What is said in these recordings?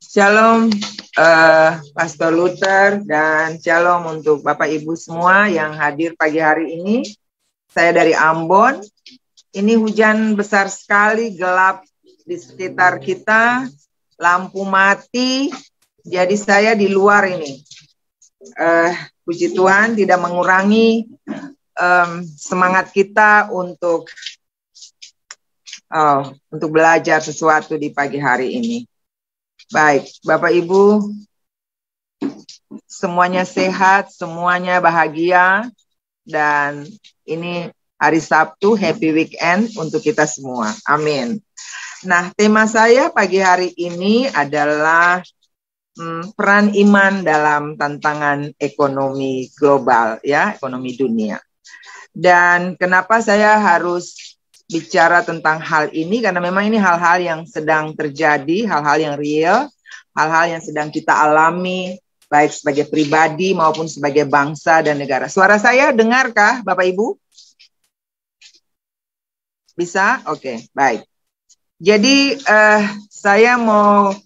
Shalom Pastor Luther dan shalom untuk Bapak Ibu semua yang hadir pagi hari ini. Saya dari Ambon. Ini hujan besar sekali, gelap di sekitar kita, lampu mati. Jadi saya di luar ini. Puji Tuhan tidak mengurangi semangat kita untuk belajar sesuatu di pagi hari ini. Baik, Bapak Ibu, semuanya sehat, semuanya bahagia, dan ini hari Sabtu, happy weekend untuk kita semua. Amin. Nah, tema saya pagi hari ini adalah peran iman dalam tantangan ekonomi global, ya, ekonomi dunia. Dan kenapa saya harus bicara tentang hal ini, karena memang ini hal-hal yang sedang terjadi, hal-hal yang real, hal-hal yang sedang kita alami, baik sebagai pribadi maupun sebagai bangsa dan negara. Suara saya dengarkah, Bapak Ibu? Bisa? Oke, baik. Jadi saya mau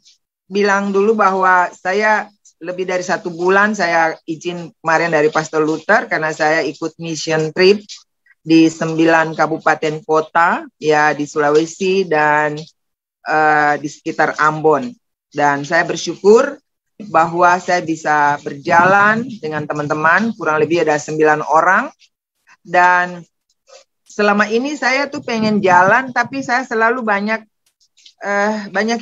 bilang dulu bahwa saya lebih dari 1 bulan saya izin kemarin dari Pastor Luther karena saya ikut mission trip di 9 kabupaten kota, ya, di Sulawesi dan di sekitar Ambon. Dan saya bersyukur bahwa saya bisa berjalan dengan teman-teman, kurang lebih ada 9 orang. Dan selama ini saya tuh pengen jalan, tapi saya selalu banyak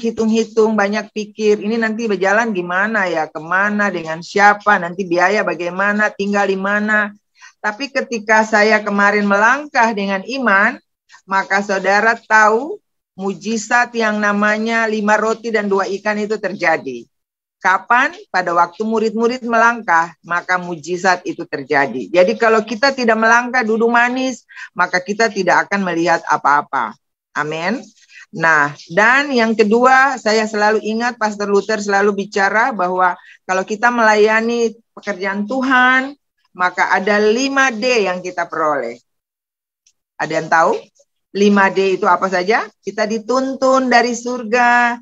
hitung-hitung, banyak pikir, ini nanti berjalan gimana ya, kemana, dengan siapa, nanti biaya bagaimana, tinggal di mana. Tapi ketika saya kemarin melangkah dengan iman, maka saudara tahu mujizat yang namanya 5 roti dan 2 ikan itu terjadi. Kapan? Pada waktu murid-murid melangkah, maka mujizat itu terjadi. Jadi kalau kita tidak melangkah duduk manis, maka kita tidak akan melihat apa-apa. Amin. Nah, dan yang kedua, saya selalu ingat Pastor Luther selalu bicara bahwa kalau kita melayani pekerjaan Tuhan, maka ada 5D yang kita peroleh. Ada yang tahu? 5D itu apa saja? Kita dituntun dari surga,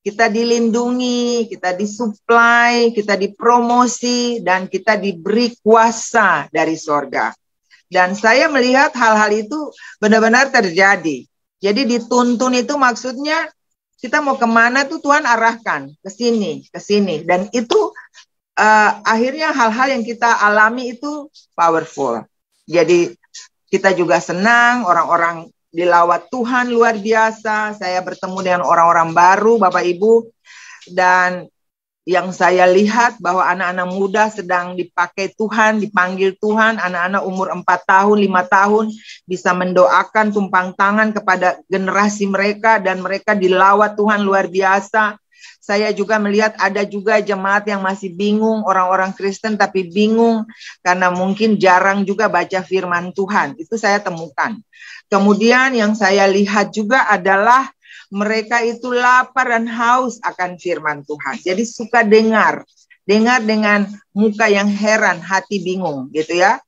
kita dilindungi, kita disuplai, kita dipromosi, dan kita diberi kuasa dari surga. Dan saya melihat hal-hal itu benar-benar terjadi. Jadi dituntun itu maksudnya kita mau kemana tuh Tuhan arahkan, ke sini, ke sini. Dan itu akhirnya hal-hal yang kita alami itu powerful. Jadi kita juga senang, orang-orang dilawat Tuhan luar biasa. Saya bertemu dengan orang-orang baru, Bapak Ibu. Dan yang saya lihat bahwa anak-anak muda sedang dipakai Tuhan, dipanggil Tuhan. Anak-anak umur 4 tahun, 5 tahun bisa mendoakan tumpang tangan kepada generasi mereka. Dan mereka dilawat Tuhan luar biasa. Saya juga melihat ada juga jemaat yang masih bingung, orang-orang Kristen tapi bingung karena mungkin jarang juga baca firman Tuhan. Itu saya temukan. Kemudian yang saya lihat juga adalah mereka itu lapar dan haus akan firman Tuhan. Jadi suka dengar dengan muka yang heran, hati bingung gitu ya.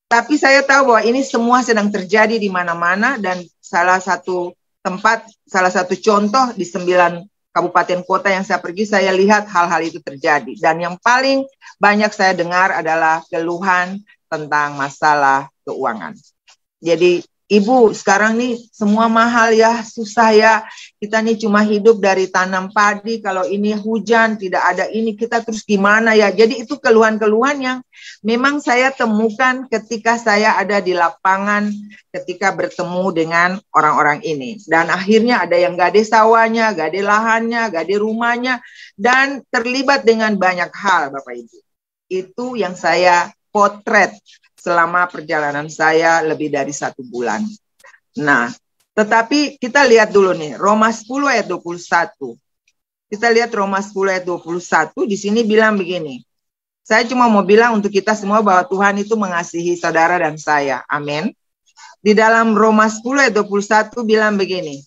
Tapi saya tahu bahwa ini semua sedang terjadi di mana-mana dan salah satu tempat, salah satu contoh di 9 kabupaten kota yang saya pergi, saya lihat hal-hal itu terjadi. Dan yang paling banyak saya dengar adalah keluhan tentang masalah keuangan. Jadi Ibu, sekarang nih semua mahal ya, susah ya. Kita nih cuma hidup dari tanam padi, kalau ini hujan, tidak ada ini, kita terus gimana ya. Jadi itu keluhan-keluhan yang memang saya temukan ketika saya ada di lapangan, ketika bertemu dengan orang-orang ini. Dan akhirnya ada yang gade sawahnya, gade lahannya, gade rumahnya, dan terlibat dengan banyak hal, Bapak Ibu. Itu yang saya potret selama perjalanan saya lebih dari 1 bulan. Nah, tetapi kita lihat dulu nih, Roma 10 ayat 21. Kita lihat Roma 10 ayat 21, di sini bilang begini. Saya cuma mau bilang untuk kita semua bahwa Tuhan itu mengasihi saudara dan saya. Amin. Di dalam Roma 10 ayat 21 bilang begini.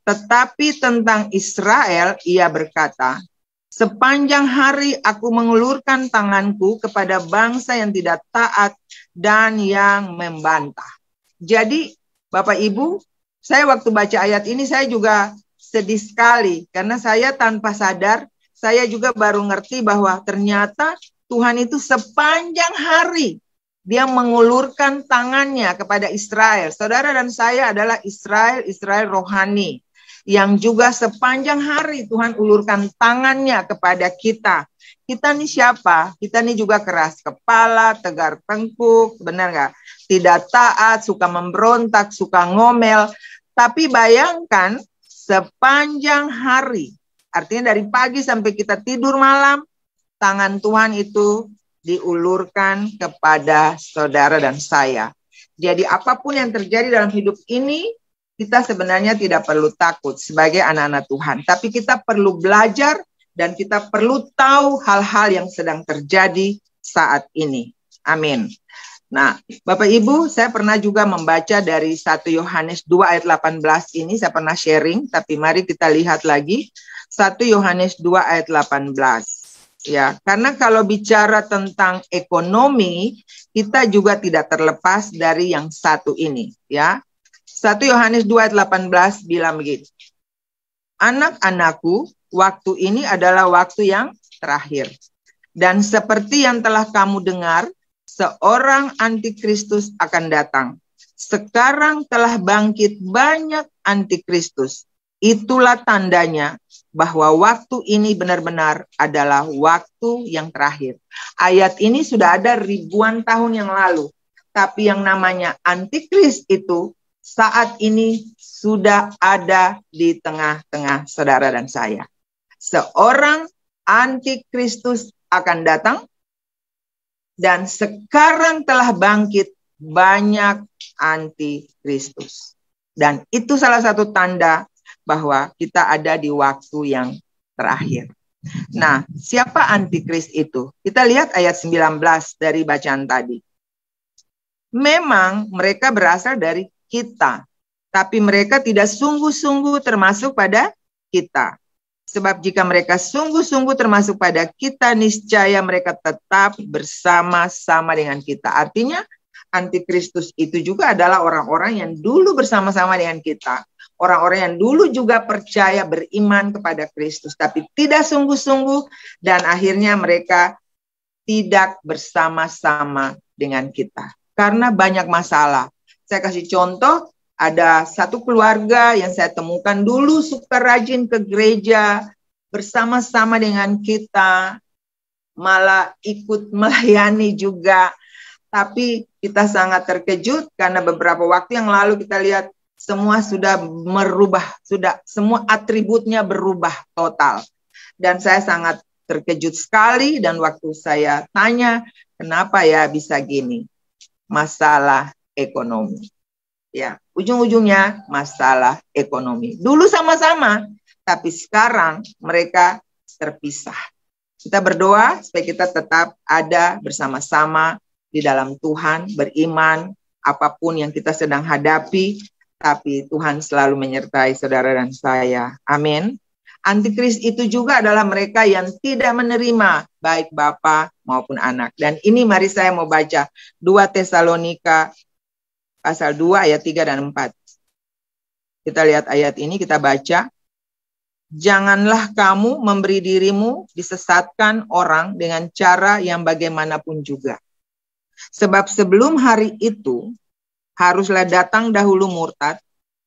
Tetapi tentang Israel, ia berkata, sepanjang hari aku mengulurkan tanganku kepada bangsa yang tidak taat dan yang membantah. Jadi Bapak Ibu, saya waktu baca ayat ini saya juga sedih sekali karena saya tanpa sadar saya juga baru ngerti bahwa ternyata Tuhan itu sepanjang hari dia mengulurkan tangannya kepada Israel. Saudara dan saya adalah Israel rohani. Yang juga sepanjang hari Tuhan ulurkan tangannya kepada kita. Kita nih siapa? Kita nih juga keras kepala, tegar tengkuk, benar nggak? Tidak taat, suka memberontak, suka ngomel. Tapi bayangkan sepanjang hari, artinya dari pagi sampai kita tidur malam, tangan Tuhan itu diulurkan kepada saudara dan saya. Jadi apapun yang terjadi dalam hidup ini, kita sebenarnya tidak perlu takut sebagai anak-anak Tuhan. Tapi kita perlu belajar dan kita perlu tahu hal-hal yang sedang terjadi saat ini. Amin. Nah, Bapak Ibu, saya pernah juga membaca dari 1 Yohanes 2 ayat 18 ini, saya pernah sharing, tapi mari kita lihat lagi. 1 Yohanes 2 ayat 18. Ya, karena kalau bicara tentang ekonomi, kita juga tidak terlepas dari yang satu ini, ya. 1 Yohanes 2 ayat 18 bilang begini. Anak-anakku, waktu ini adalah waktu yang terakhir. Dan seperti yang telah kamu dengar, seorang antikristus akan datang. Sekarang telah bangkit banyak antikristus. Itulah tandanya bahwa waktu ini benar-benar adalah waktu yang terakhir. Ayat ini sudah ada ribuan tahun yang lalu. Tapi yang namanya antikris itu saat ini sudah ada di tengah-tengah saudara dan saya. Seorang antikristus akan datang dan sekarang telah bangkit banyak antikristus. Dan itu salah satu tanda bahwa kita ada di waktu yang terakhir. Nah, siapa antikris itu? Kita lihat ayat 19 dari bacaan tadi. Memang mereka berasal dari kita, tapi mereka tidak sungguh-sungguh termasuk pada kita. Sebab jika mereka sungguh-sungguh termasuk pada kita, niscaya mereka tetap bersama-sama dengan kita. Artinya antikristus itu juga adalah orang-orang yang dulu bersama-sama dengan kita. Orang-orang yang dulu juga percaya beriman kepada Kristus, tapi tidak sungguh-sungguh dan akhirnya mereka tidak bersama-sama dengan kita. Karena banyak masalah. Saya kasih contoh, ada satu keluarga yang saya temukan dulu suka rajin ke gereja, bersama-sama dengan kita, malah ikut melayani juga. Tapi kita sangat terkejut karena beberapa waktu yang lalu kita lihat semua sudah merubah, semua atributnya berubah total. Dan saya sangat terkejut sekali dan waktu saya tanya, kenapa ya bisa gini? Masalah ekonomi. Ya, ujung-ujungnya masalah ekonomi. Dulu sama-sama, tapi sekarang mereka terpisah. Kita berdoa supaya kita tetap ada bersama-sama di dalam Tuhan, beriman, apapun yang kita sedang hadapi, tapi Tuhan selalu menyertai saudara dan saya. Amin. Antikris itu juga adalah mereka yang tidak menerima baik bapa maupun anak. Dan ini mari saya mau baca 2 Tesalonika pasal 2 ayat 3 dan 4. Kita lihat ayat ini, kita baca. Janganlah kamu memberi dirimu disesatkan orang dengan cara yang bagaimanapun juga. Sebab sebelum hari itu, haruslah datang dahulu murtad,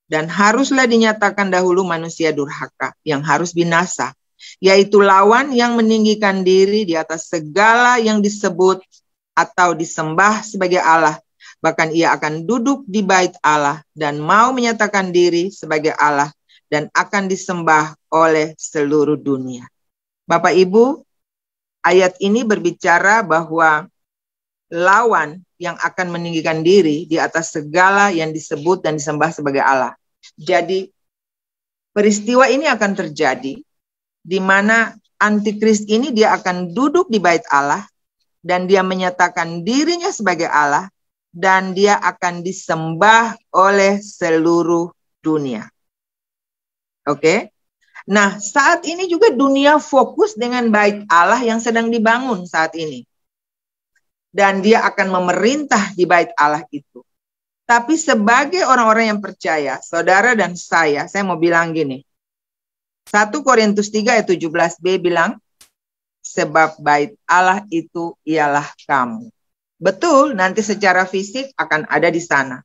dan haruslah dinyatakan dahulu manusia durhaka yang harus binasa, yaitu lawan yang meninggikan diri di atas segala yang disebut atau disembah sebagai Allah. Bahkan ia akan duduk di bait Allah dan mau menyatakan diri sebagai Allah dan akan disembah oleh seluruh dunia. Bapak Ibu, ayat ini berbicara bahwa lawan yang akan meninggikan diri di atas segala yang disebut dan disembah sebagai Allah. Jadi peristiwa ini akan terjadi di mana antikris ini dia akan duduk di bait Allah dan dia menyatakan dirinya sebagai Allah dan dia akan disembah oleh seluruh dunia. Oke? Nah, saat ini juga dunia fokus dengan bait Allah yang sedang dibangun saat ini. Dan dia akan memerintah di bait Allah itu. Tapi sebagai orang-orang yang percaya, saudara dan saya mau bilang gini. 1 Korintus 3 ayat 17b bilang, sebab bait Allah itu ialah kamu. Betul, nanti secara fisik akan ada di sana.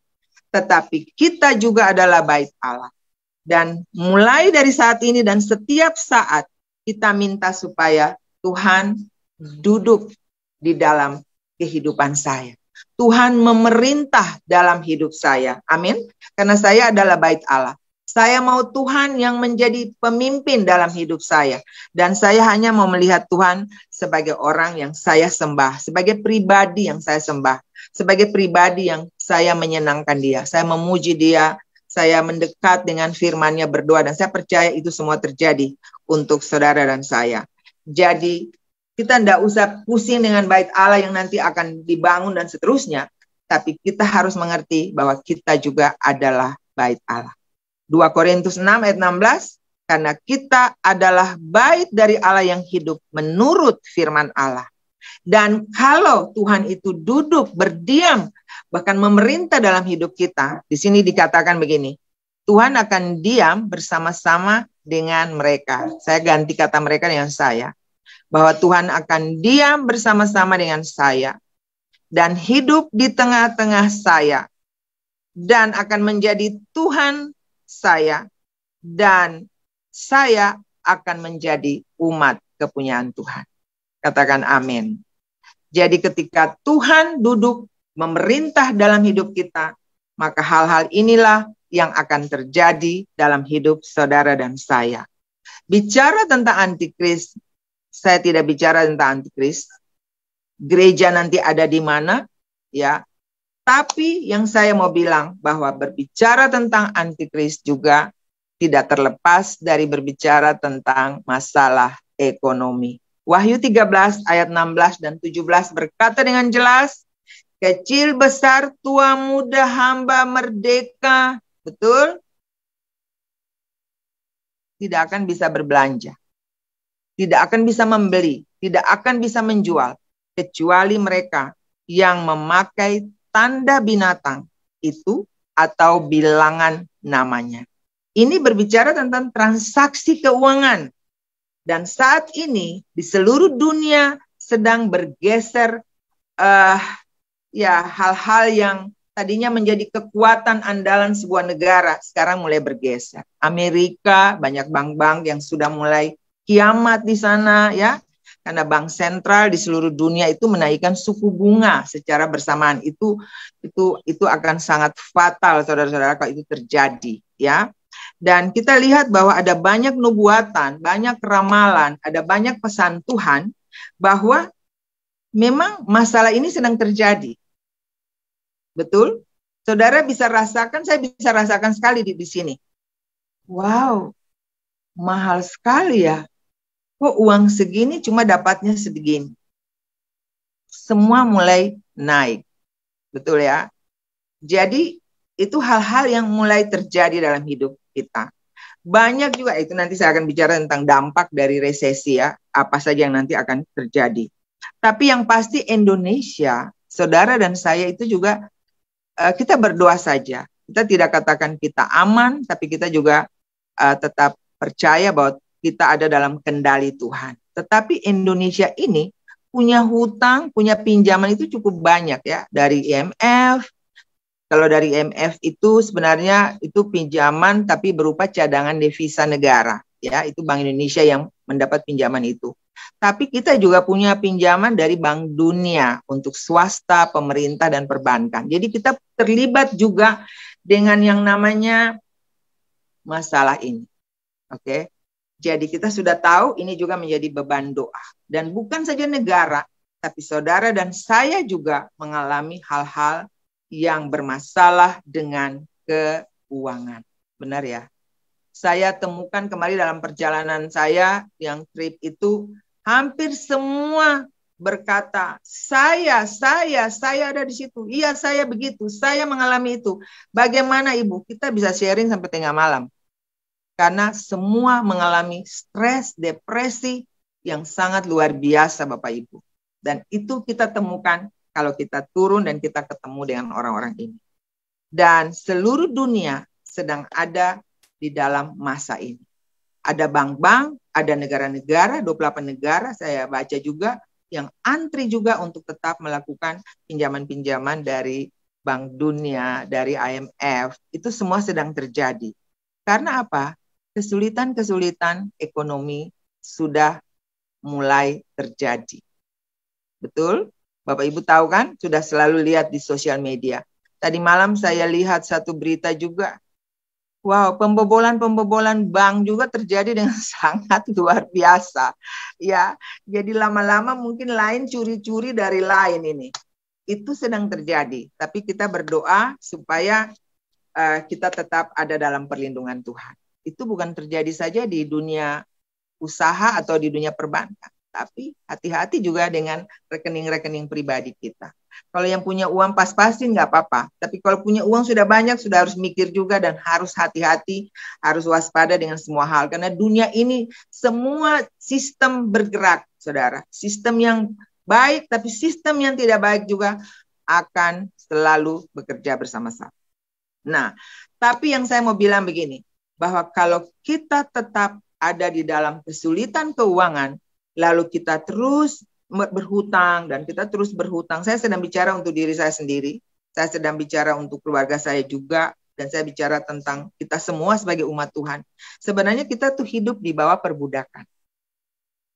Tetapi kita juga adalah bait Allah. Dan mulai dari saat ini dan setiap saat kita minta supaya Tuhan duduk di dalam kehidupan saya. Tuhan memerintah dalam hidup saya. Amin. Karena saya adalah bait Allah. Saya mau Tuhan yang menjadi pemimpin dalam hidup saya. Dan saya hanya mau melihat Tuhan sebagai orang yang saya sembah. Sebagai pribadi yang saya sembah. Sebagai pribadi yang saya menyenangkan dia. Saya memuji dia. Saya mendekat dengan firman-Nya, berdoa. Dan saya percaya itu semua terjadi untuk saudara dan saya. Jadi kita tidak usah pusing dengan bait Allah yang nanti akan dibangun dan seterusnya. Tapi kita harus mengerti bahwa kita juga adalah bait Allah. 2 Korintus 6 ayat 16, karena kita adalah bait dari Allah yang hidup menurut firman Allah. Dan kalau Tuhan itu duduk, berdiam, bahkan memerintah dalam hidup kita, di sini dikatakan begini, Tuhan akan diam bersama-sama dengan mereka. Saya ganti kata mereka dengan saya. Bahwa Tuhan akan diam bersama-sama dengan saya. Dan hidup di tengah-tengah saya. Dan akan menjadi Tuhan saya, dan saya akan menjadi umat kepunyaan Tuhan. Katakan amin. Jadi ketika Tuhan duduk memerintah dalam hidup kita, maka hal-hal inilah yang akan terjadi dalam hidup saudara dan saya. Bicara tentang antikris, saya tidak bicara tentang antikris. Gereja nanti ada di mana, ya. Tapi yang saya mau bilang bahwa berbicara tentang antikris juga tidak terlepas dari berbicara tentang masalah ekonomi. Wahyu 13 ayat 16 dan 17 berkata dengan jelas, kecil, besar, tua, muda, hamba, merdeka, betul? Tidak akan bisa berbelanja. Tidak akan bisa membeli, tidak akan bisa menjual, kecuali mereka yang memakai tanda binatang itu atau bilangan namanya. Ini berbicara tentang transaksi keuangan. Dan saat ini di seluruh dunia sedang bergeser hal-hal yang tadinya menjadi kekuatan andalan sebuah negara, sekarang mulai bergeser. Amerika banyak bank-bank yang sudah mulai kiamat di sana, ya. Karena bank sentral di seluruh dunia itu menaikkan suku bunga secara bersamaan. Itu akan sangat fatal, saudara-saudara, kalau itu terjadi, ya. Dan kita lihat bahwa ada banyak nubuatan, banyak ramalan, ada banyak pesan Tuhan bahwa memang masalah ini sedang terjadi. Betul? Saudara bisa rasakan, saya bisa rasakan sekali di sini. Wow, mahal sekali ya. Kok uang segini cuma dapatnya segini. Semua mulai naik. Betul ya? Jadi itu hal-hal yang mulai terjadi dalam hidup kita. Banyak juga, itu nanti saya akan bicara tentang dampak dari resesi ya. Apa saja yang nanti akan terjadi. Tapi yang pasti Indonesia, saudara dan saya itu juga kita berdoa saja. Kita tidak katakan kita aman, tapi kita juga tetap percaya bahwa kita ada dalam kendali Tuhan. Tetapi Indonesia ini punya hutang, punya pinjaman itu cukup banyak ya. Dari IMF, kalau dari IMF itu sebenarnya itu pinjaman tapi berupa cadangan devisa negara. Ya, itu Bank Indonesia yang mendapat pinjaman itu. Tapi kita juga punya pinjaman dari Bank Dunia untuk swasta, pemerintah, dan perbankan. Jadi kita terlibat juga dengan yang namanya masalah ini. Oke. Jadi kita sudah tahu ini juga menjadi beban doa. Dan bukan saja negara, tapi saudara dan saya juga mengalami hal-hal yang bermasalah dengan keuangan. Benar ya? Saya temukan kemarin dalam perjalanan saya yang trip itu, hampir semua berkata, saya ada di situ. Iya, saya begitu. Saya mengalami itu. Bagaimana Ibu? Kita bisa sharing sampai tengah malam. Karena semua mengalami stres, depresi yang sangat luar biasa Bapak Ibu. Dan itu kita temukan kalau kita turun dan kita ketemu dengan orang-orang ini. Dan seluruh dunia sedang ada di dalam masa ini. Ada bank-bank, ada negara-negara, 28 negara saya baca juga, yang antri juga untuk tetap melakukan pinjaman-pinjaman dari Bank Dunia, dari IMF. Itu semua sedang terjadi. Karena apa? Kesulitan-kesulitan ekonomi sudah mulai terjadi. Betul? Bapak Ibu tahu kan? Sudah selalu lihat di sosial media. Tadi malam saya lihat satu berita juga. Wow, pembobolan bank juga terjadi dengan sangat luar biasa. Ya, jadi lama-lama mungkin lain curi-curi dari lain ini. Itu sedang terjadi. Tapi kita berdoa supaya kita tetap ada dalam perlindungan Tuhan. Itu bukan terjadi saja di dunia usaha atau di dunia perbankan. Tapi hati-hati juga dengan rekening-rekening pribadi kita. Kalau yang punya uang pas-pasin nggak apa-apa. Tapi kalau punya uang sudah banyak, sudah harus mikir juga dan harus hati-hati, harus waspada dengan semua hal. Karena dunia ini semua sistem bergerak, saudara. Sistem yang baik, tapi sistem yang tidak baik juga akan selalu bekerja bersama-sama. Nah, tapi yang saya mau bilang begini, bahwa kalau kita tetap ada di dalam kesulitan keuangan, lalu kita terus berhutang dan kita terus berhutang. Saya sedang bicara untuk diri saya sendiri, saya sedang bicara untuk keluarga saya juga, dan saya bicara tentang kita semua sebagai umat Tuhan. Sebenarnya kita tuh hidup di bawah perbudakan.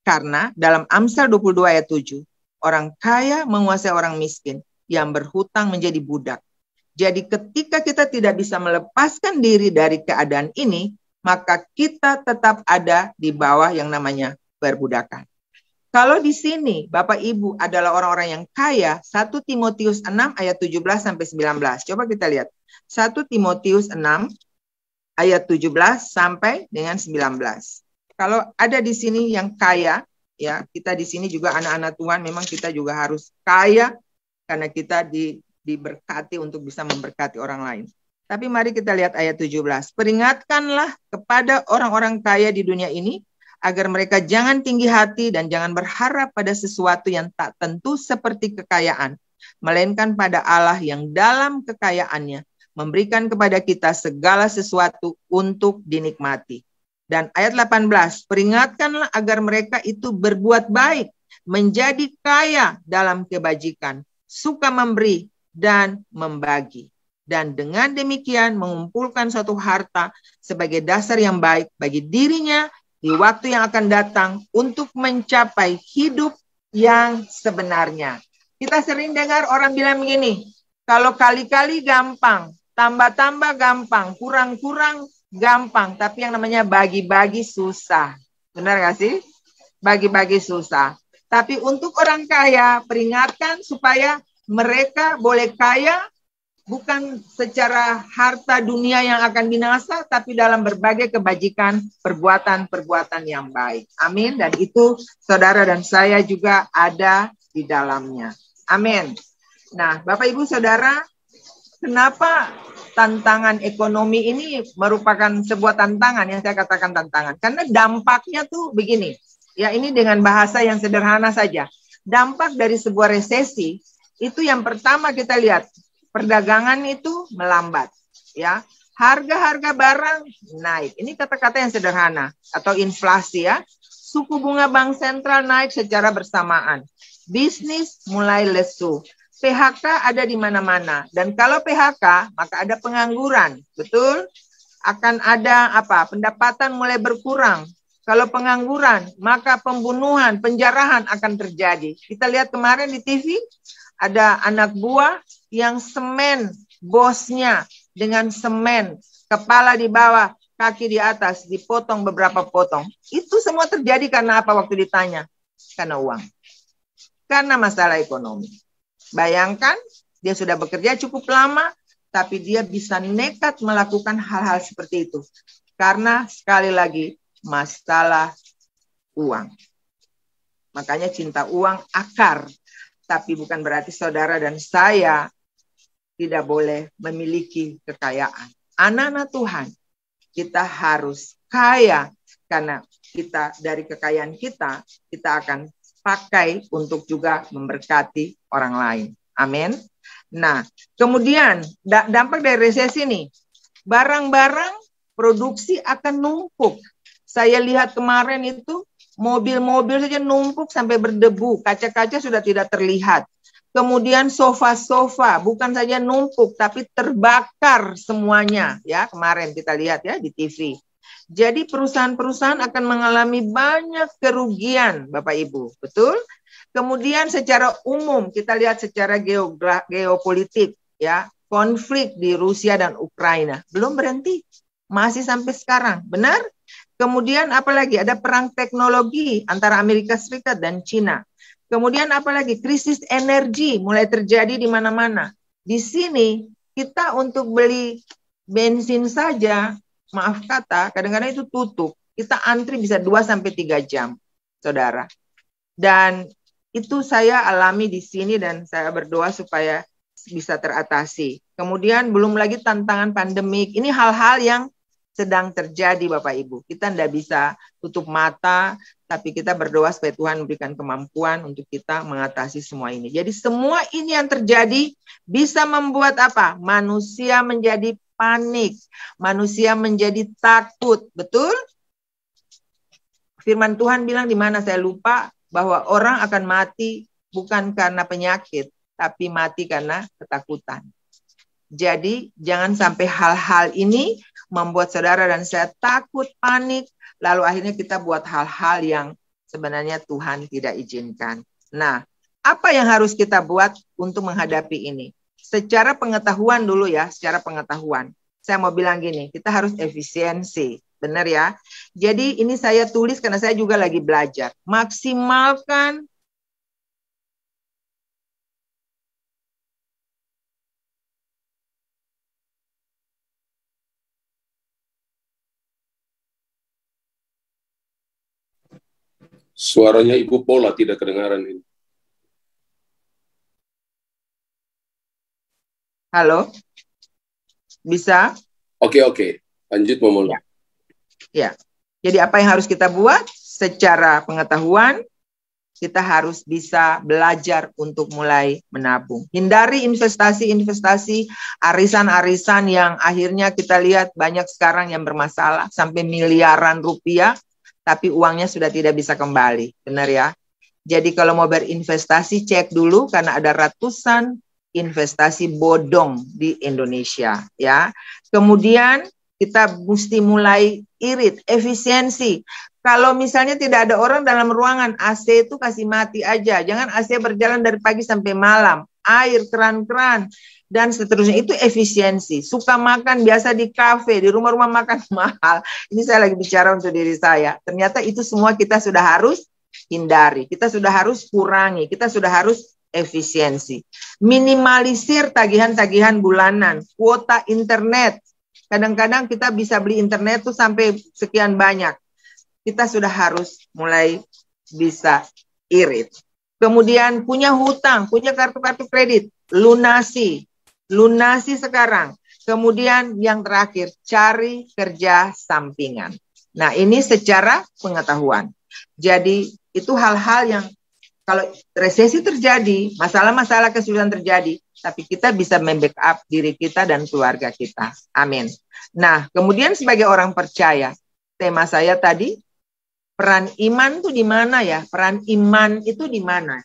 Karena dalam Amsal 22 ayat 7, orang kaya menguasai orang miskin, yang berhutang menjadi budak. Jadi ketika kita tidak bisa melepaskan diri dari keadaan ini, maka kita tetap ada di bawah yang namanya perbudakan. Kalau di sini Bapak Ibu adalah orang-orang yang kaya, 1 Timotius 6 ayat 17 sampai 19. Coba kita lihat. 1 Timotius 6 ayat 17 sampai dengan 19. Kalau ada di sini yang kaya, ya, kita di sini juga anak-anak Tuhan, memang kita juga harus kaya karena kita diberkati untuk bisa memberkati orang lain. Tapi mari kita lihat ayat 17. Peringatkanlah kepada orang-orang kaya di dunia ini, agar mereka jangan tinggi hati dan jangan berharap pada sesuatu yang tak tentu seperti kekayaan, melainkan pada Allah yang dalam kekayaannya memberikan kepada kita segala sesuatu untuk dinikmati. Dan ayat 18, peringatkanlah agar mereka itu berbuat baik, menjadi kaya dalam kebajikan, suka memberi dan membagi. Dan dengan demikian mengumpulkan suatu harta sebagai dasar yang baik bagi dirinya di waktu yang akan datang untuk mencapai hidup yang sebenarnya. Kita sering dengar orang bilang begini, kalau kali-kali gampang, tambah-tambah gampang, kurang-kurang gampang, tapi yang namanya bagi-bagi susah. Benar gak sih? Bagi-bagi susah. Tapi untuk orang kaya, peringatkan supaya mereka boleh kaya, bukan secara harta dunia yang akan binasa, tapi dalam berbagai kebajikan, perbuatan-perbuatan yang baik. Amin. Dan itu saudara dan saya juga ada di dalamnya. Amin. Nah, Bapak Ibu Saudara, kenapa tantangan ekonomi ini merupakan sebuah tantangan, yang saya katakan tantangan? Karena dampaknya tuh begini. Ya, ini dengan bahasa yang sederhana saja. Dampak dari sebuah resesi, itu yang pertama kita lihat, perdagangan itu melambat, ya. Harga-harga barang naik. Ini kata-kata yang sederhana atau inflasi, ya. Suku bunga bank sentral naik secara bersamaan. Bisnis mulai lesu. PHK ada di mana-mana. Dan kalau PHK, maka ada pengangguran. Betul? Akan ada apa? Pendapatan mulai berkurang. Kalau pengangguran, maka pembunuhan, penjarahan akan terjadi. Kita lihat kemarin di TV, ada anak buah yang semen bosnya dengan semen, kepala di bawah, kaki di atas, dipotong beberapa potong. Itu semua terjadi karena apa waktu ditanya? Karena uang. Karena masalah ekonomi. Bayangkan, dia sudah bekerja cukup lama, tapi dia bisa nekat melakukan hal-hal seperti itu. Karena sekali lagi, masalah uang. Makanya cinta uang akar. Tapi bukan berarti saudara dan saya tidak boleh memiliki kekayaan. Anak-anak Tuhan, kita harus kaya karena kita dari kekayaan kita akan pakai untuk juga memberkati orang lain. Amin. Nah, kemudian dampak dari resesi ini, barang-barang produksi akan numpuk Saya lihat kemarin itu mobil-mobil saja numpuk sampai berdebu, kaca-kaca sudah tidak terlihat. Kemudian sofa-sofa bukan saja numpuk tapi terbakar semuanya, ya, kemarin kita lihat ya di TV. Jadi perusahaan-perusahaan akan mengalami banyak kerugian, Bapak Ibu, betul? Kemudian secara umum kita lihat secara geopolitik, ya, konflik di Rusia dan Ukraina belum berhenti, masih sampai sekarang, benar? Kemudian apalagi ada perang teknologi antara Amerika Serikat dan Cina. Kemudian apalagi krisis energi mulai terjadi di mana-mana. Di sini kita untuk beli bensin saja, maaf kata, kadang-kadang itu tutup. Kita antri bisa 2-3 jam, saudara. Dan itu saya alami di sini dan saya berdoa supaya bisa teratasi. Kemudian belum lagi tantangan pandemik. Ini hal-hal yang sedang terjadi, Bapak Ibu. Kita tidak bisa tutup mata, tapi kita berdoa supaya Tuhan memberikan kemampuan untuk kita mengatasi semua ini. Jadi semua ini yang terjadi bisa membuat apa? Manusia menjadi panik, manusia menjadi takut, betul? Firman Tuhan bilang di mana saya lupa, bahwa orang akan mati bukan karena penyakit, tapi mati karena ketakutan. Jadi jangan sampai hal-hal ini membuat saudara dan saya takut, panik, lalu akhirnya kita buat hal-hal yang sebenarnya Tuhan tidak izinkan. Nah, apa yang harus kita buat untuk menghadapi ini? Secara pengetahuan dulu ya, secara pengetahuan. Saya mau bilang gini, kita harus efisiensi, benar ya? Jadi ini saya tulis karena saya juga lagi belajar. Maksimalkan Suaranya Ibu Paula tidak kedengaran ini. Halo? Bisa? Oke. Lanjut, Momola. Ya. Jadi apa yang harus kita buat? Secara pengetahuan, kita harus bisa belajar untuk mulai menabung. Hindari investasi-investasi, arisan-arisan yang akhirnya kita lihat banyak sekarang yang bermasalah, sampai miliaran rupiah, tapi uangnya sudah tidak bisa kembali. Benar ya? Jadi kalau mau berinvestasi, cek dulu karena ada ratusan investasi bodong di Indonesia. Ya. Kemudian kita mesti mulai irit, efisiensi. Kalau misalnya tidak ada orang dalam ruangan, AC itu kasih mati aja. Jangan AC berjalan dari pagi sampai malam. Air, keran-keran, dan seterusnya. Itu efisiensi. Suka makan biasa di kafe, di rumah-rumah makan mahal. Ini saya lagi bicara untuk diri saya. Ternyata itu semua kita sudah harus hindari. Kita sudah harus kurangi. Kita sudah harus efisiensi. Minimalisir tagihan-tagihan bulanan. Kuota internet. Kadang-kadang kita bisa beli internet tuh sampai sekian banyak. Kita sudah harus mulai bisa irit. Kemudian punya hutang, punya kartu-kartu kredit, lunasi sekarang. Kemudian yang terakhir, cari kerja sampingan. Nah, ini secara pengetahuan. Jadi itu hal-hal yang kalau resesi terjadi, masalah-masalah kesulitan terjadi, tapi kita bisa membackup diri kita dan keluarga kita. Amin. Nah, kemudian sebagai orang percaya, tema saya tadi, peran iman itu di mana ya? Peran iman itu di mana?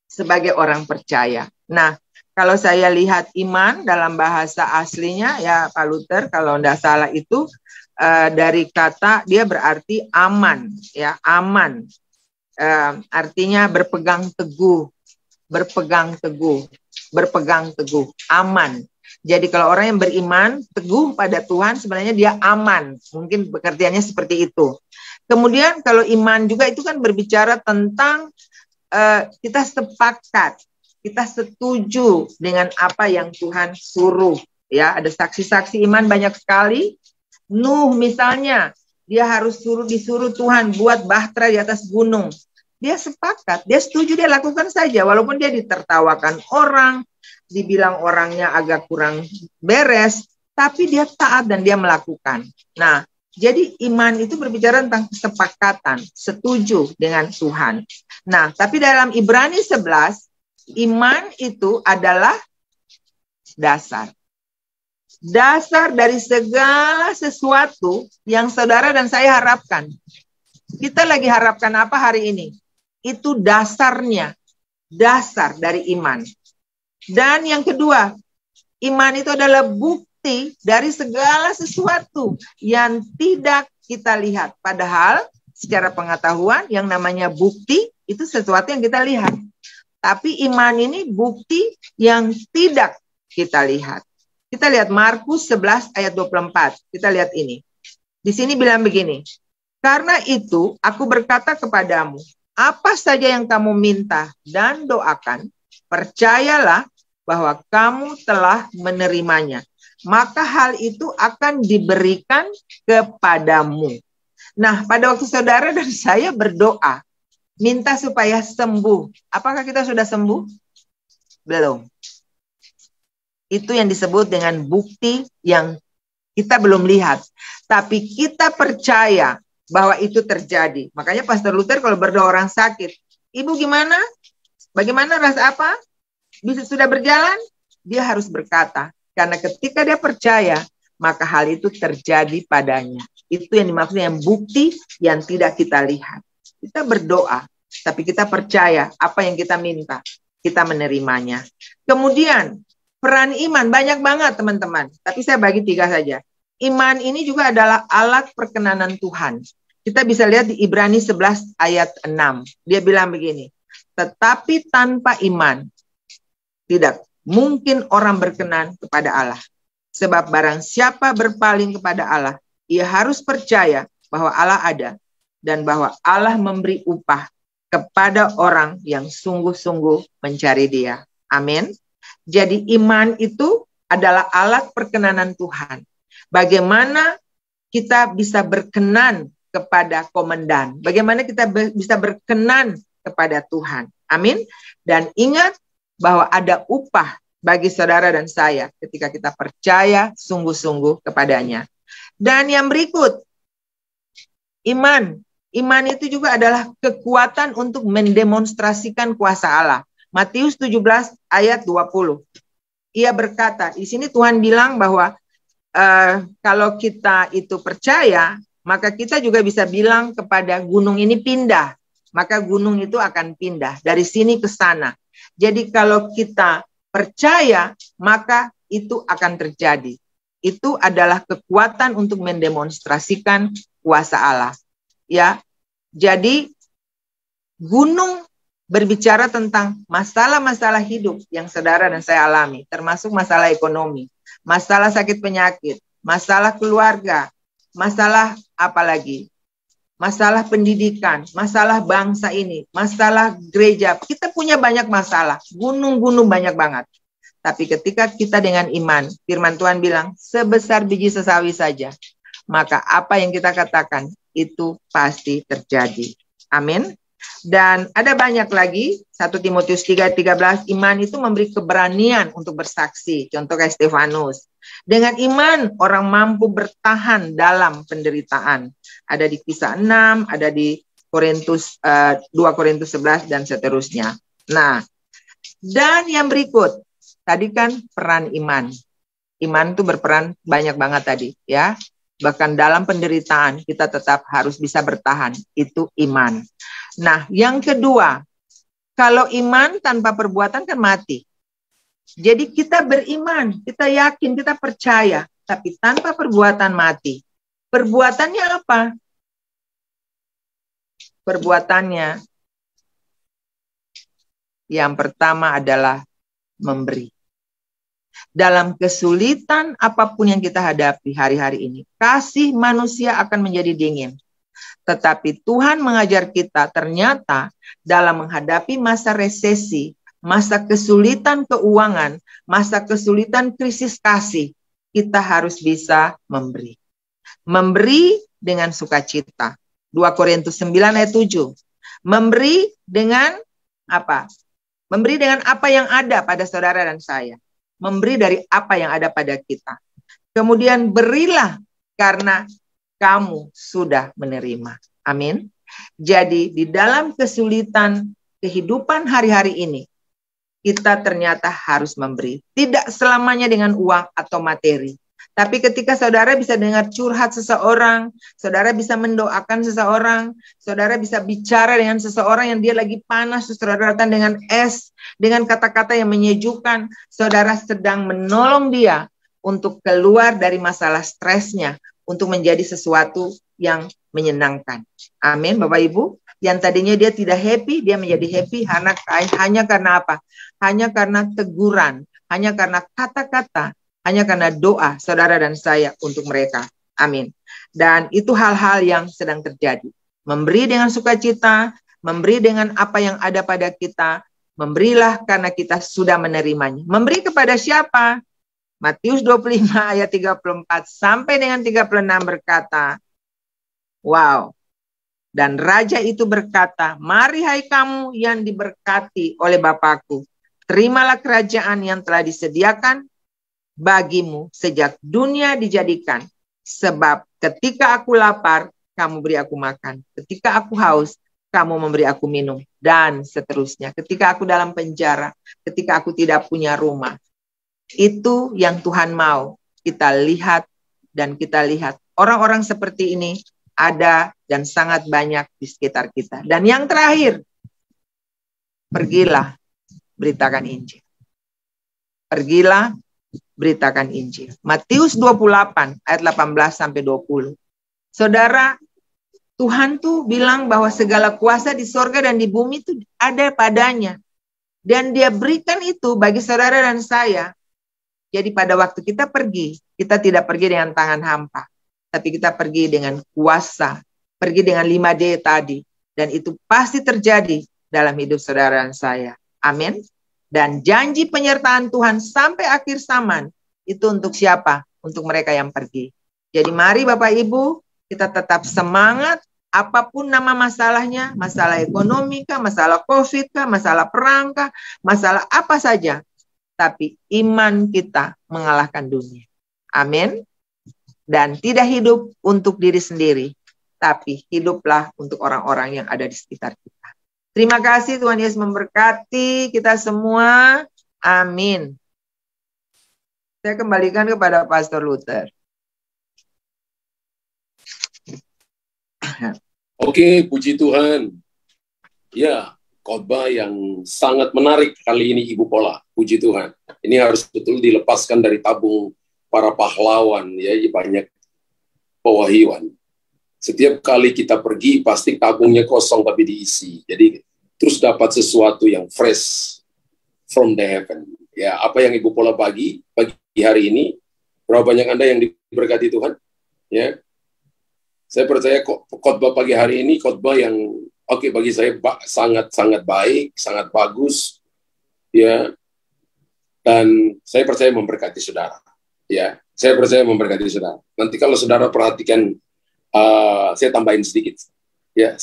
Sebagai orang percaya. Nah, kalau saya lihat iman dalam bahasa aslinya ya Pak Luther, kalau tidak salah itu dari kata dia berarti aman, ya aman. Artinya berpegang teguh, aman. Jadi kalau orang yang beriman teguh pada Tuhan sebenarnya dia aman. Mungkin pengertiannya seperti itu. Kemudian kalau iman juga itu kan berbicara tentang kita sepakat, kita setuju dengan apa yang Tuhan suruh. Ya, ada saksi-saksi iman banyak sekali. Nuh misalnya, dia harus disuruh Tuhan buat bahtera di atas gunung. Dia sepakat, dia setuju, dia lakukan saja. Walaupun dia ditertawakan orang, dibilang orangnya agak kurang beres, tapi dia taat dan dia melakukan. Nah, jadi iman itu berbicara tentang kesepakatan, setuju dengan Tuhan. Nah, tapi dalam Ibrani 11, iman itu adalah dasar. dasar dari segala sesuatu yang saudara dan saya harapkan. Kita lagi harapkan apa hari ini? Itu dasarnya, dasar dari iman. Dan yang kedua, iman itu adalah bukti dari segala sesuatu yang tidak kita lihat. Padahal secara pengetahuan yang namanya bukti itu sesuatu yang kita lihat. Tapi iman ini bukti yang tidak kita lihat. Kita lihat Markus 11 ayat 24. Kita lihat ini. Di sini bilang begini. Karena itu aku berkata kepadamu, apa saja yang kamu minta dan doakan, percayalah bahwa kamu telah menerimanya. Maka hal itu akan diberikan kepadamu. Nah, pada waktu saudara dan saya berdoa, minta supaya sembuh. Apakah kita sudah sembuh? Belum. Itu yang disebut dengan bukti yang kita belum lihat. Tapi kita percaya bahwa itu terjadi. Makanya Pastor Luther kalau berdoa orang sakit, ibu gimana? Bagaimana rasa apa? Bisa sudah berjalan? Dia harus berkata. Karena ketika dia percaya, maka hal itu terjadi padanya. Itu yang dimaksud yang bukti yang tidak kita lihat. Kita berdoa, tapi kita percaya apa yang kita minta. Kita menerimanya. Kemudian, peran iman banyak banget teman-teman. Tapi saya bagi 3 saja. Iman ini juga adalah alat perkenanan Tuhan. Kita bisa lihat di Ibrani 11 ayat 6. Dia bilang begini. Tetapi tanpa iman, tidak mungkin orang berkenan kepada Allah. Sebab barang siapa berpaling kepada Allah, ia harus percaya bahwa Allah ada. Dan bahwa Allah memberi upah kepada orang yang sungguh-sungguh mencari Dia. Amin. Jadi iman itu adalah alat perkenanan Tuhan. Bagaimana kita bisa berkenan kepada komandan. Bagaimana kita bisa berkenan kepada Tuhan. Amin. Dan ingat bahwa ada upah bagi saudara dan saya ketika kita percaya sungguh-sungguh kepadanya. Dan yang berikut, iman. Iman itu juga adalah kekuatan untuk mendemonstrasikan kuasa Allah. Matius 17 ayat 20. Ia berkata, di sini Tuhan bilang bahwa kalau kita itu percaya, maka kita juga bisa bilang kepada gunung ini pindah. Maka gunung itu akan pindah dari sini ke sana. Jadi kalau kita percaya, maka itu akan terjadi. Itu adalah kekuatan untuk mendemonstrasikan kuasa Allah. Ya, jadi gunung berbicara tentang masalah-masalah hidup yang saudara dan saya alami, termasuk masalah ekonomi, masalah sakit penyakit, masalah keluarga, masalah apa lagi? Masalah pendidikan, masalah bangsa ini, masalah gereja. Kita punya banyak masalah, gunung-gunung banyak banget. Tapi ketika kita dengan iman, firman Tuhan bilang, sebesar biji sesawi saja, maka apa yang kita katakan itu pasti terjadi. Amin. Dan ada banyak lagi, 1 Timotius 3:13, iman itu memberi keberanian untuk bersaksi. Contoh kayak Stefanus. Dengan iman, orang mampu bertahan dalam penderitaan. Ada di Kisah 6, ada di 2 Korintus 11, dan seterusnya. Nah, dan yang berikut, tadi kan peran iman. Iman itu berperan banyak banget tadi, ya. Bahkan dalam penderitaan, kita tetap harus bisa bertahan. Itu iman. Nah, yang kedua, kalau iman tanpa perbuatan kan mati. Jadi kita beriman, kita yakin, kita percaya, tapi tanpa perbuatan mati. Perbuatannya apa? Perbuatannya yang pertama adalah memberi. Dalam kesulitan apapun yang kita hadapi hari-hari ini, kasih manusia akan menjadi dingin. Tetapi Tuhan mengajar kita ternyata dalam menghadapi masa resesi, masa kesulitan keuangan, masa kesulitan krisis kasih, kita harus bisa memberi. Memberi dengan sukacita. 2 Korintus 9 ayat 7. Memberi dengan apa? Memberi dengan apa yang ada pada saudara dan saya. Memberi dari apa yang ada pada kita. Kemudian berilah karena kamu sudah menerima. Amin. Jadi di dalam kesulitan kehidupan hari-hari ini, kita ternyata harus memberi. Tidak selamanya dengan uang atau materi. Tapi ketika saudara bisa dengar curhat seseorang, saudara bisa mendoakan seseorang, saudara bisa bicara dengan seseorang yang dia lagi panas, saudara datang dengan es, dengan kata-kata yang menyejukkan, saudara sedang menolong dia untuk keluar dari masalah stresnya, untuk menjadi sesuatu yang menyenangkan. Amin, Bapak Ibu. Yang tadinya dia tidak happy, dia menjadi happy hanya karena apa? Hanya karena teguran, hanya karena kata-kata, hanya karena doa saudara dan saya untuk mereka. Amin. Dan itu hal-hal yang sedang terjadi. Memberi dengan sukacita, memberi dengan apa yang ada pada kita, memberilah karena kita sudah menerimanya. Memberi kepada siapa? Matius 25 ayat 34 sampai dengan 36 berkata, wow. Dan raja itu berkata, mari hai kamu yang diberkati oleh Bapakku, terimalah kerajaan yang telah disediakan bagimu sejak dunia dijadikan. Sebab ketika aku lapar, kamu beri aku makan. Ketika aku haus, kamu memberi aku minum. Dan seterusnya. Ketika aku dalam penjara, ketika aku tidak punya rumah. Itu yang Tuhan mau kita lihat dan kita lihat. Orang-orang seperti ini ada dan sangat banyak di sekitar kita. Dan yang terakhir, pergilah, beritakan Injil. Pergilah, beritakan Injil. Matius 28 ayat 18 sampai 20. Saudara, Tuhan tuh bilang bahwa segala kuasa di sorga dan di bumi itu ada padanya. Dan dia berikan itu bagi saudara dan saya. Jadi pada waktu kita pergi, kita tidak pergi dengan tangan hampa. Tapi kita pergi dengan kuasa, pergi dengan 5D tadi. Dan itu pasti terjadi dalam hidup saudara dan saya. Amin. Dan janji penyertaan Tuhan sampai akhir zaman, itu untuk siapa? Untuk mereka yang pergi. Jadi mari Bapak Ibu, kita tetap semangat, apapun nama masalahnya, masalah ekonomi kah, masalah COVID kah, masalah perang kah, masalah apa saja. Tapi iman kita mengalahkan dunia. Amin. Dan tidak hidup untuk diri sendiri, tapi hiduplah untuk orang-orang yang ada di sekitar kita. Terima kasih, Tuhan Yesus memberkati kita semua. Amin. Saya kembalikan kepada Pastor Luther. Oke, puji Tuhan. Ya, khotbah yang sangat menarik kali ini Ibu Pola. Puji Tuhan. Ini harus betul dilepaskan dari tabung para pahlawan, ya, banyak pewahyuan. Setiap kali kita pergi, pasti tabungnya kosong tapi diisi. Jadi, terus dapat sesuatu yang fresh from the heaven. Ya, apa yang Ibu Pola bagi hari ini, berapa banyak Anda yang diberkati Tuhan? Ya, saya percaya khotbah pagi hari ini khotbah yang oke, bagi saya sangat baik, sangat bagus, ya. Dan saya percaya memberkati saudara. Ya, saya percaya memberkati saudara. Nanti kalau saudara perhatikan, saya tambahin sedikit. Ya,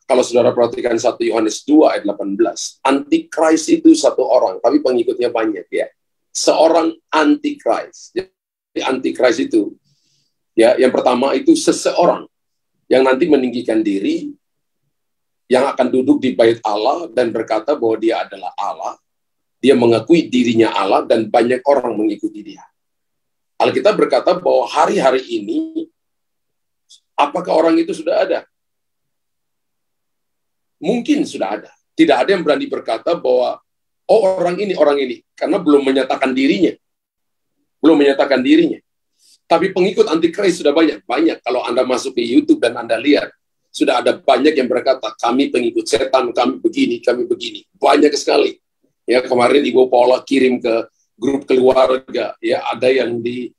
kalau saudara perhatikan 1 Yohanes 2 ayat 18, antikris itu satu orang, tapi pengikutnya banyak, ya. Seorang antikris. Jadi antikris itu, ya, yang pertama itu seseorang yang nanti meninggikan diri, yang akan duduk di bait Allah dan berkata bahwa dia adalah Allah. Dia mengakui dirinya Allah dan banyak orang mengikuti dia. Alkitab berkata bahwa hari-hari ini, apakah orang itu sudah ada? Mungkin sudah ada. Tidak ada yang berani berkata bahwa, oh orang ini, karena belum menyatakan dirinya. Belum menyatakan dirinya. Tapi pengikut antikris sudah banyak. Banyak. Kalau Anda masuk ke YouTube dan Anda lihat, sudah ada banyak yang berkata, kami pengikut setan, kami begini. Banyak sekali. Ya, kemarin Ibu Paula kirim ke grup keluarga, ya, ada yang di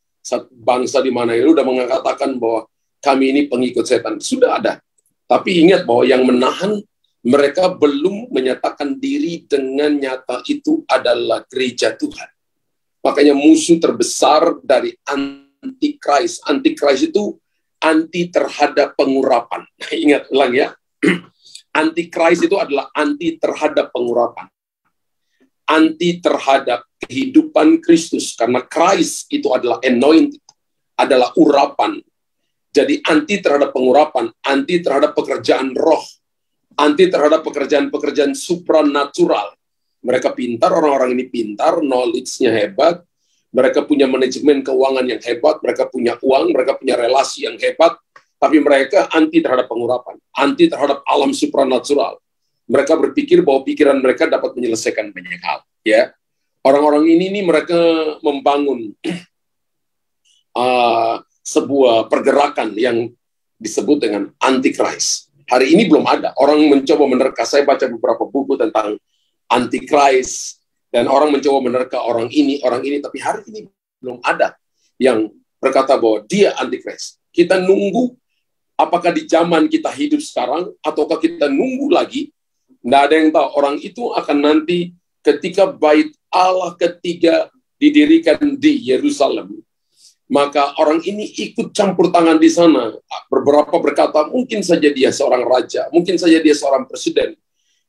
bangsa di mana itu udah mengatakan bahwa kami ini pengikut setan. Sudah ada. Tapi ingat bahwa yang menahan mereka belum menyatakan diri dengan nyata itu adalah gereja Tuhan. Makanya musuh terbesar dari antikris. Antikris itu anti terhadap pengurapan. Ingat ulang ya. Antikris itu adalah anti terhadap pengurapan. Anti terhadap kehidupan Kristus. Karena Christ itu adalah anointed, adalah urapan. Jadi anti terhadap pengurapan, anti terhadap pekerjaan roh, anti terhadap pekerjaan-pekerjaan supranatural. Mereka pintar, orang-orang ini pintar, knowledge-nya hebat, Mereka punya manajemen keuangan yang hebat, mereka punya uang, mereka punya relasi yang hebat, tapi mereka anti terhadap pengurapan, anti terhadap alam supranatural. Mereka berpikir bahwa pikiran mereka dapat menyelesaikan banyak hal. Ya, orang-orang ini mereka membangun sebuah pergerakan yang disebut dengan antikris. Hari ini belum ada. Orang mencoba menerka. Saya baca beberapa buku tentang antikris, dan orang mencoba menerka orang ini, tapi hari ini belum ada yang berkata bahwa dia antikris. Kita nunggu apakah di zaman kita hidup sekarang, ataukah kita nunggu lagi. Nggak ada yang tahu. Orang itu akan nanti ketika bait Allah ketiga didirikan di Yerusalem, maka orang ini ikut campur tangan di sana. Beberapa berkata, mungkin saja dia seorang raja, mungkin saja dia seorang presiden.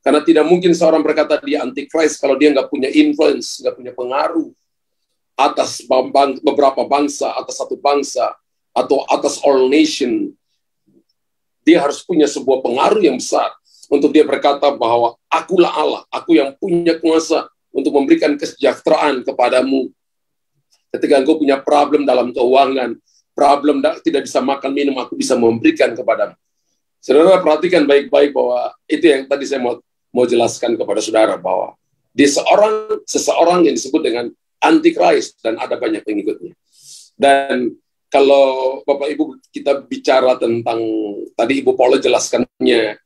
Karena tidak mungkin seorang berkata dia antikris kalau dia nggak punya influence, nggak punya pengaruh atas beberapa bangsa, atas satu bangsa, atau atas all nation. Dia harus punya sebuah pengaruh yang besar untuk dia berkata bahwa akulah Allah, aku yang punya kuasa untuk memberikan kesejahteraan kepadamu. Ketika engkau punya problem dalam keuangan, problem tidak bisa makan minum, aku bisa memberikan kepadamu. Saudara perhatikan baik-baik bahwa itu yang tadi saya mau jelaskan kepada saudara, bahwa dia seseorang yang disebut dengan antikris dan ada banyak pengikutnya. Dan kalau Bapak Ibu kita bicara tentang, tadi Ibu Paula jelaskannya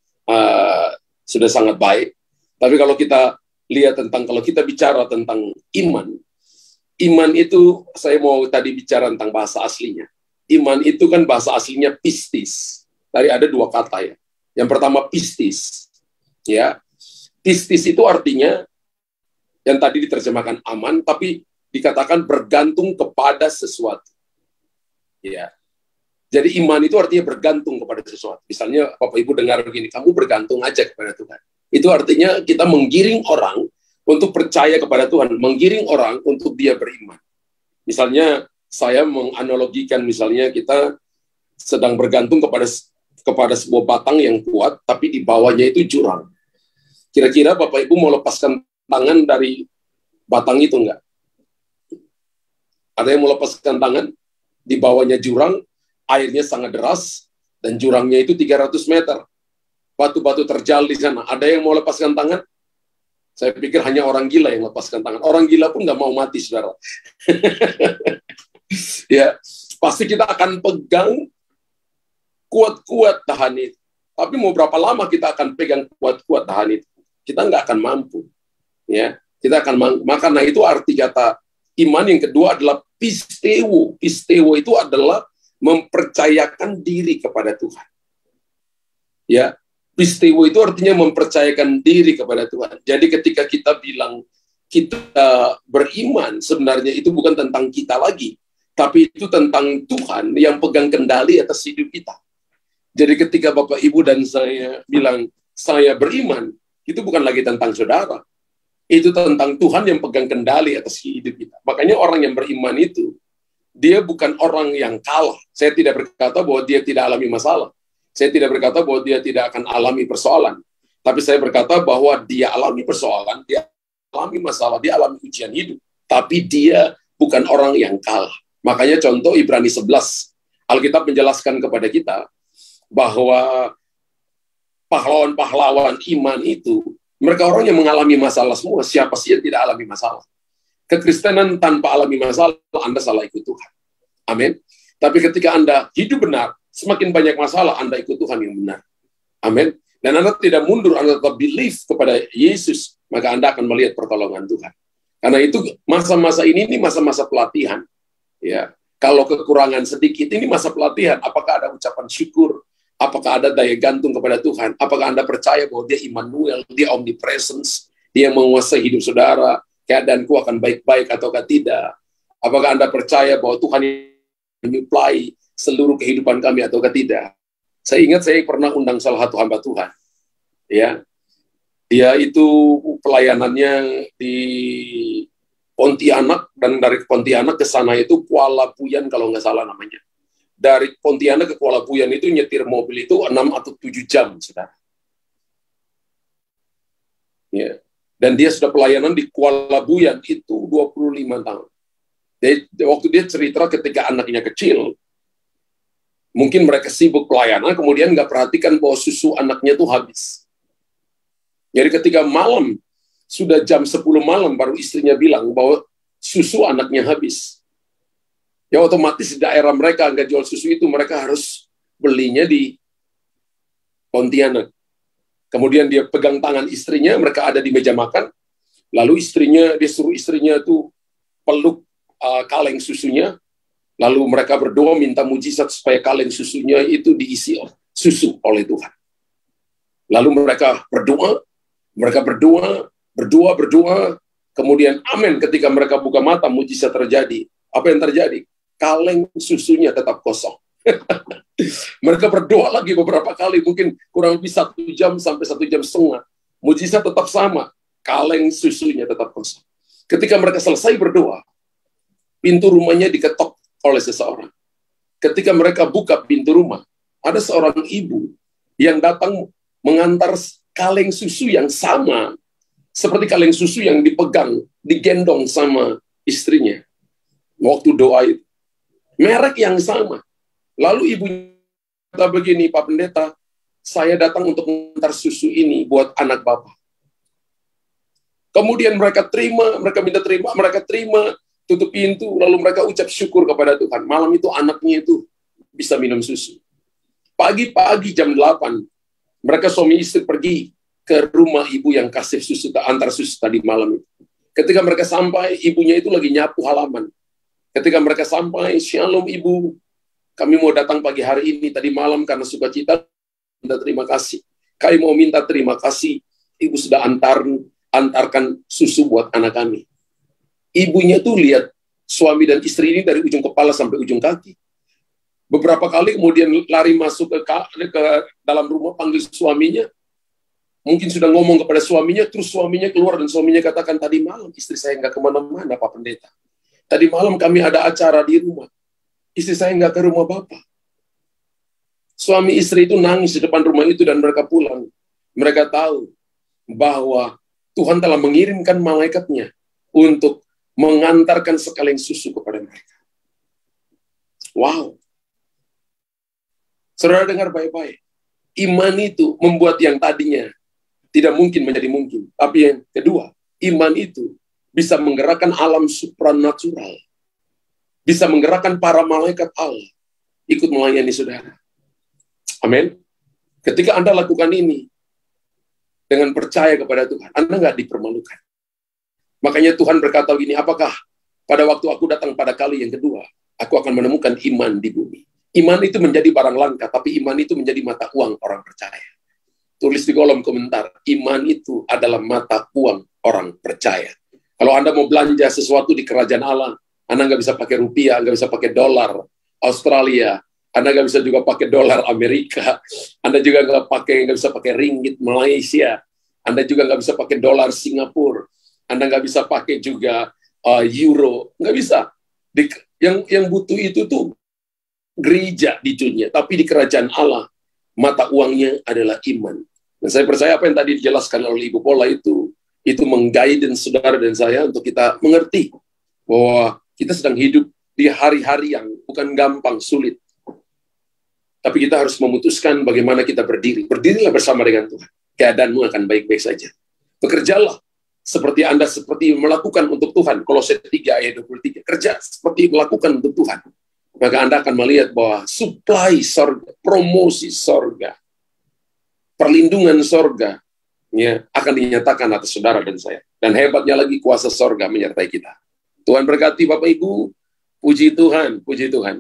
sudah sangat baik. Tapi kalau kita lihat kalau kita bicara tentang iman itu, saya mau tadi bicara tentang bahasa aslinya. Iman itu kan bahasa aslinya pistis. Tadi ada dua kata ya. Yang pertama pistis. Ya. Pistis itu artinya yang tadi diterjemahkan aman, tapi dikatakan bergantung kepada sesuatu. Ya. Jadi iman itu artinya bergantung kepada sesuatu. Misalnya Bapak Ibu dengar begini, kamu bergantung aja kepada Tuhan. Itu artinya kita menggiring orang untuk percaya kepada Tuhan, menggiring orang untuk dia beriman. Misalnya saya menganalogikan, misalnya kita sedang bergantung kepada sebuah batang yang kuat, tapi di bawahnya itu jurang. Kira-kira Bapak Ibu mau lepaskan tangan dari batang itu enggak? Ada yang mau lepaskan tangan? Di bawahnya jurang, airnya sangat deras, dan jurangnya itu 300 meter. Batu-batu terjal di sana. Ada yang mau lepaskan tangan? Saya pikir hanya orang gila yang lepaskan tangan. Orang gila pun nggak mau mati, saudara. Ya, pasti kita akan pegang kuat-kuat tahan itu. Tapi mau berapa lama kita akan pegang kuat-kuat tahan itu? Kita nggak akan mampu. Ya, kita akan mampu. Makanya itu arti kata iman yang kedua adalah pistewo. Pistewo itu adalah mempercayakan diri kepada Tuhan. Ya, pistewo itu artinya mempercayakan diri kepada Tuhan. Jadi ketika kita bilang kita beriman, sebenarnya itu bukan tentang kita lagi, tapi itu tentang Tuhan yang pegang kendali atas hidup kita. Jadi ketika Bapak Ibu dan saya bilang saya beriman, itu bukan lagi tentang saudara. Itu tentang Tuhan yang pegang kendali atas hidup kita. Makanya orang yang beriman itu, dia bukan orang yang kalah. Saya tidak berkata bahwa dia tidak alami masalah. Saya tidak berkata bahwa dia tidak akan alami persoalan. Tapi saya berkata bahwa dia alami persoalan, dia alami masalah, dia alami ujian hidup. Tapi dia bukan orang yang kalah. Makanya contoh Ibrani 11. Alkitab menjelaskan kepada kita bahwa pahlawan-pahlawan iman itu, mereka orang yang mengalami masalah semua. Siapa sih yang tidak alami masalah? Kekristenan tanpa alami masalah, Anda salah ikut Tuhan. Amin. Tapi ketika Anda hidup benar, semakin banyak masalah, Anda ikut Tuhan yang benar. Amin. Dan Anda tidak mundur, Anda tetap believe kepada Yesus, maka Anda akan melihat pertolongan Tuhan. Karena itu masa-masa ini masa-masa pelatihan. Ya, kalau kekurangan sedikit, ini masa pelatihan. Apakah ada ucapan syukur? Apakah ada daya gantung kepada Tuhan? Apakah Anda percaya bahwa dia Immanuel, dia omnipresence, dia menguasai hidup saudara, keadaanku akan baik-baik ataukah tidak? Apakah Anda percaya bahwa Tuhan menyuplai seluruh kehidupan kami ataukah tidak? Saya ingat saya pernah undang salah satu hamba Tuhan. Ya, dia itu pelayanannya di Pontianak, dan dari Pontianak ke sana itu Kuala Puyan kalau nggak salah namanya. Dari Pontianak ke Kuala Puyan itu nyetir mobil itu 6 atau 7 jam, saudara. Ya. Dan dia sudah pelayanan di Kuala Puyan itu 25 tahun. Waktu dia cerita ketika anaknya kecil, mungkin mereka sibuk pelayanan, kemudian nggak perhatikan bahwa susu anaknya tuh habis. Jadi ketika malam, sudah jam 10 malam, baru istrinya bilang bahwa susu anaknya habis. Ya otomatis di daerah mereka nggak jual susu itu, mereka harus belinya di Pontianak. Kemudian dia pegang tangan istrinya, mereka ada di meja makan, lalu dia suruh istrinya tuh peluk kaleng susunya, lalu mereka berdoa minta mujizat supaya kaleng susunya itu diisi susu oleh Tuhan. Lalu mereka berdoa, kemudian amin, ketika mereka buka mata, mujizat terjadi. Apa yang terjadi? Kaleng susunya tetap kosong. Mereka berdoa lagi beberapa kali, mungkin kurang lebih 1 jam sampai 1 jam setengah. Mujizat tetap sama, kaleng susunya tetap kosong. Ketika mereka selesai berdoa, pintu rumahnya diketok oleh seseorang. Ketika mereka buka pintu rumah, ada seorang ibu yang datang mengantar kaleng susu yang sama, seperti kaleng susu yang digendong sama istrinya. Waktu doa itu, merek yang sama. Lalu ibunya kata begini, Pak Pendeta, saya datang untuk mengantar susu ini buat anak Bapak. Kemudian mereka minta terima, mereka terima, tutup pintu, lalu mereka ucap syukur kepada Tuhan. Malam itu anaknya itu bisa minum susu. Pagi-pagi jam 8, mereka suami istri pergi ke rumah ibu yang kasih susu, antar susu tadi malam itu. Ketika mereka sampai, ibunya itu lagi nyapu halaman. Ketika mereka sampai, shalom ibu, kami mau datang pagi hari ini, tadi malam karena sukacita, minta terima kasih. Kami mau minta terima kasih, ibu sudah antarkan susu buat anak kami. Ibunya tuh lihat suami dan istri ini dari ujung kepala sampai ujung kaki. Beberapa kali kemudian lari masuk ke dalam rumah, panggil suaminya. Mungkin sudah ngomong kepada suaminya, terus suaminya keluar dan suaminya katakan, tadi malam istri saya nggak kemana-mana, Pak Pendeta. Tadi malam kami ada acara di rumah. Istri saya nggak ke rumah Bapak. Suami istri itu nangis di depan rumah itu dan mereka pulang. Mereka tahu bahwa Tuhan telah mengirimkan malaikatnya untuk mengantarkan sekaleng susu kepada mereka. Wow. Saudara dengar baik-baik. Iman itu membuat yang tadinya tidak mungkin menjadi mungkin. Tapi yang kedua, iman itu bisa menggerakkan alam supranatural. Bisa menggerakkan para malaikat Allah ikut melayani saudara. Amin. Ketika Anda lakukan ini dengan percaya kepada Tuhan, Anda nggak dipermalukan. Makanya Tuhan berkata begini, apakah pada waktu aku datang pada kali yang kedua, aku akan menemukan iman di bumi. Iman itu menjadi barang langka, tapi iman itu menjadi mata uang orang percaya. Tulis di kolom komentar, iman itu adalah mata uang orang percaya. Kalau Anda mau belanja sesuatu di kerajaan Allah, Anda nggak bisa pakai rupiah, nggak bisa pakai dolar Australia, Anda nggak bisa juga pakai dolar Amerika, Anda juga nggak bisa pakai ringgit Malaysia, Anda juga nggak bisa pakai dolar Singapura, Anda nggak bisa pakai juga euro, nggak bisa. Yang butuh itu tuh gereja di dunia, tapi di kerajaan Allah mata uangnya adalah iman. Dan saya percaya apa yang tadi dijelaskan oleh Ibu Pola itu mengguide saudara dan saya untuk kita mengerti bahwa kita sedang hidup di hari-hari yang bukan gampang, sulit. Tapi kita harus memutuskan bagaimana kita berdiri. Berdirilah bersama dengan Tuhan. Keadaanmu akan baik-baik saja. Bekerjalah seperti Anda melakukan untuk Tuhan. Kolose 3 ayat 23. Kerja seperti melakukan untuk Tuhan. Maka Anda akan melihat bahwa supply sorga, promosi sorga, perlindungan sorga akan dinyatakan atas saudara dan saya. Dan hebatnya lagi kuasa sorga menyertai kita. Tuhan berkati Bapak Ibu. Puji Tuhan, puji Tuhan.